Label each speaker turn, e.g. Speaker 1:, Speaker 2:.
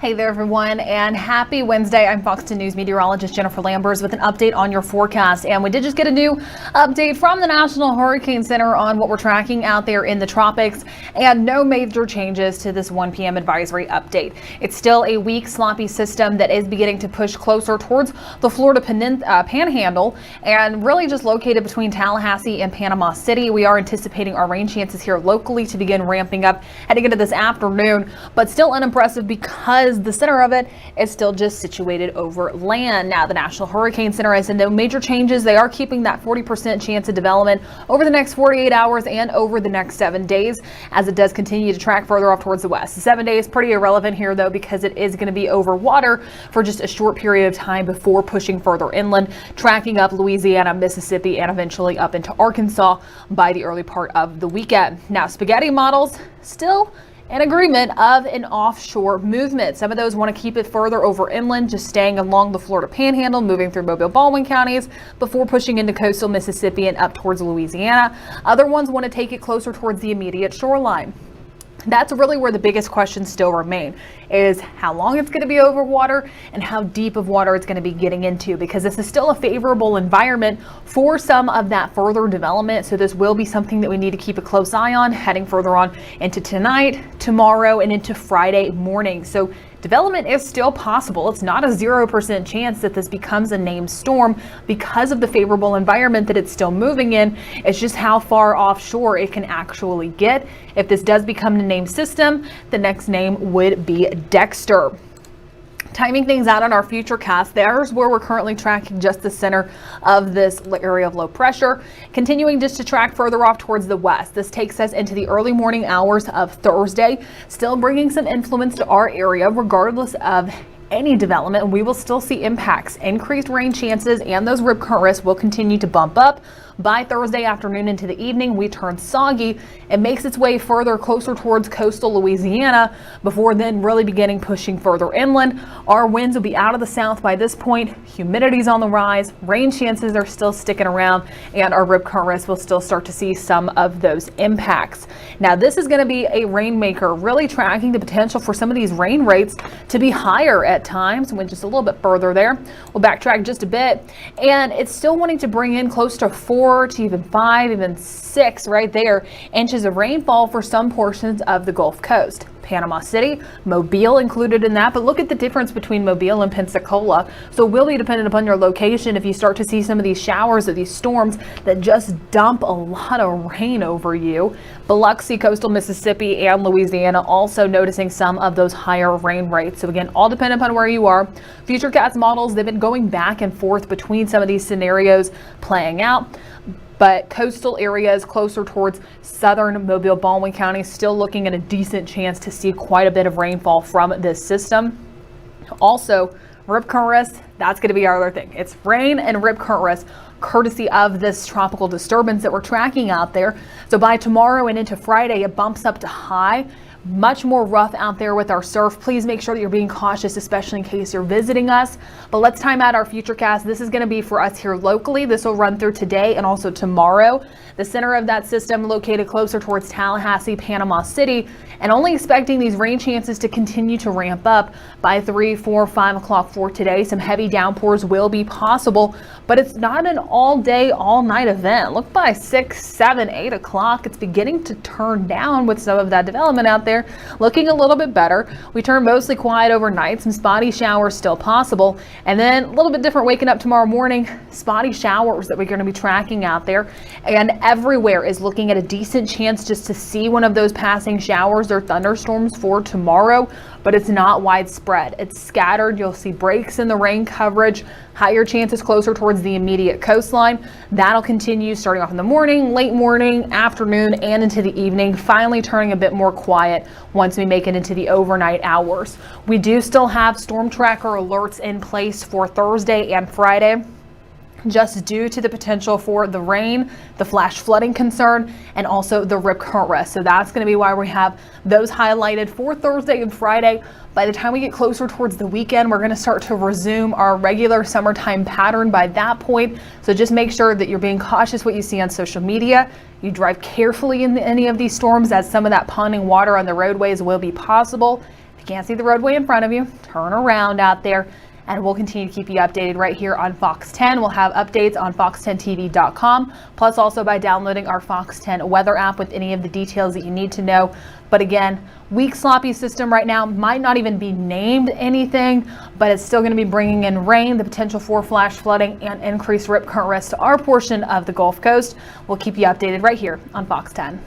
Speaker 1: Hey there everyone, and happy Wednesday. I'm Fox 10 News meteorologist Jennifer Lambers with an update on your forecast. And we did just get a new update from the National Hurricane Center on what we're tracking out there in the tropics, and no major changes to this 1 p.m. advisory update. It's still a weak, sloppy system that is beginning to push closer towards the Florida panhandle and really just located between Tallahassee and Panama City. We are anticipating our rain chances here locally to begin ramping up heading into this afternoon, but still unimpressive because the center of it is still just situated over land. Now, the National Hurricane Center has no major changes. They are keeping that 40% chance of development over the next 48 hours and over the next 7 days as it does continue to track further off towards the west. 7 days pretty irrelevant here though, because it is going to be over water for just a short period of time before pushing further inland, tracking up Louisiana, Mississippi, and eventually up into Arkansas by the early part of the weekend. Now, spaghetti models still in agreement of an offshore movement. Some of those want to keep it further over inland, just staying along the Florida panhandle, moving through Mobile, Baldwin counties before pushing into coastal Mississippi and up towards Louisiana. Other ones want to take it closer towards the immediate shoreline. That's really where the biggest questions still remain, is how long it's going to be over water and how deep of water it's going to be getting into, because this is still a favorable environment for some of that further development. So this will be something that we need to keep a close eye on heading further on into tonight, tomorrow, and into Friday morning. So development is still possible. It's not a 0% chance that this becomes a named storm because of the favorable environment that it's still moving in. It's just how far offshore it can actually get. If this does become a named system, the next name would be Dexter. Timing things out on our Futurecast, there's where we're currently tracking just the center of this area of low pressure, continuing just to track further off towards the west. This takes us into the early morning hours of Thursday, still bringing some influence to our area regardless of any development. We will still see impacts. Increased rain chances and those rip current risks will continue to bump up. By Thursday afternoon into the evening, we turn soggy. It makes its way further closer towards coastal Louisiana before then really beginning pushing further inland. Our winds will be out of the south by this point. Humidity's on the rise. Rain chances are still sticking around, and our rip current risk will still start to see some of those impacts. Now, this is going to be a rainmaker, really tracking the potential for some of these rain rates to be higher at times. Went just a little bit further there. We'll backtrack just a bit, and it's still wanting to bring in close to 4 to even 5, even 6 right there inches of rainfall for some portions of the Gulf Coast. Panama City, Mobile included in that, but look at the difference between Mobile and Pensacola. So it will be dependent upon your location if you start to see some of these showers or these storms that just dump a lot of rain over you. Biloxi, coastal Mississippi, and Louisiana also noticing some of those higher rain rates. So again, all dependent upon where you are. Futurecast models, they've been going back and forth between some of these scenarios playing out. But coastal areas closer towards southern Mobile, Baldwin counties still looking at a decent chance to see quite a bit of rainfall from this system. Also, rip current risk, that's going to be our other thing. It's rain and rip current risk courtesy of this tropical disturbance that we're tracking out there. So by tomorrow and into Friday, it bumps up to high. Much more rough out there with our surf. Please make sure that you're being cautious, especially in case you're visiting us. But let's time out our Futurecast. This is going to be for us here locally. This will run through today and also tomorrow. The center of that system located closer towards Tallahassee, Panama City, and only expecting these rain chances to continue to ramp up by 3, 4, 5 o'clock for today. Some heavy downpours will be possible, but it's not an all day, all night event. Look, by 6, 7, 8 o'clock, it's beginning to turn down with some of that development out there, looking a little bit better. We turn mostly quiet overnight, some spotty showers still possible, and then a little bit different waking up tomorrow morning, spotty showers that we're going to be tracking out there, and everywhere is looking at a decent chance just to see one of those passing showers or thunderstorms for tomorrow, but it's not widespread. It's scattered. You'll see breaks in the rain coverage, higher chances closer towards the immediate coastline. That'll continue starting off in the morning, late morning, afternoon, and into the evening, finally turning a bit more quiet once we make it into the overnight hours. We do still have storm tracker alerts in place for Thursday and Friday, just due to the potential for the rain, the flash flooding concern, and also the rip current risk. So that's going to be why we have those highlighted for Thursday and Friday. By the time we get closer towards the weekend, we're going to start to resume our regular summertime pattern by that point. So just make sure that you're being cautious what you see on social media. You drive carefully in any of these storms, as some of that ponding water on the roadways will be possible. If you can't see the roadway in front of you, turn around out there, and we'll continue to keep you updated right here on Fox 10. We'll have updates on fox10tv.com, plus also by downloading our Fox 10 weather app with any of the details that you need to know. But again, weak sloppy system right now, might not even be named anything, but it's still going to be bringing in rain, the potential for flash flooding, and increased rip current risk to our portion of the Gulf Coast. We'll keep you updated right here on Fox 10.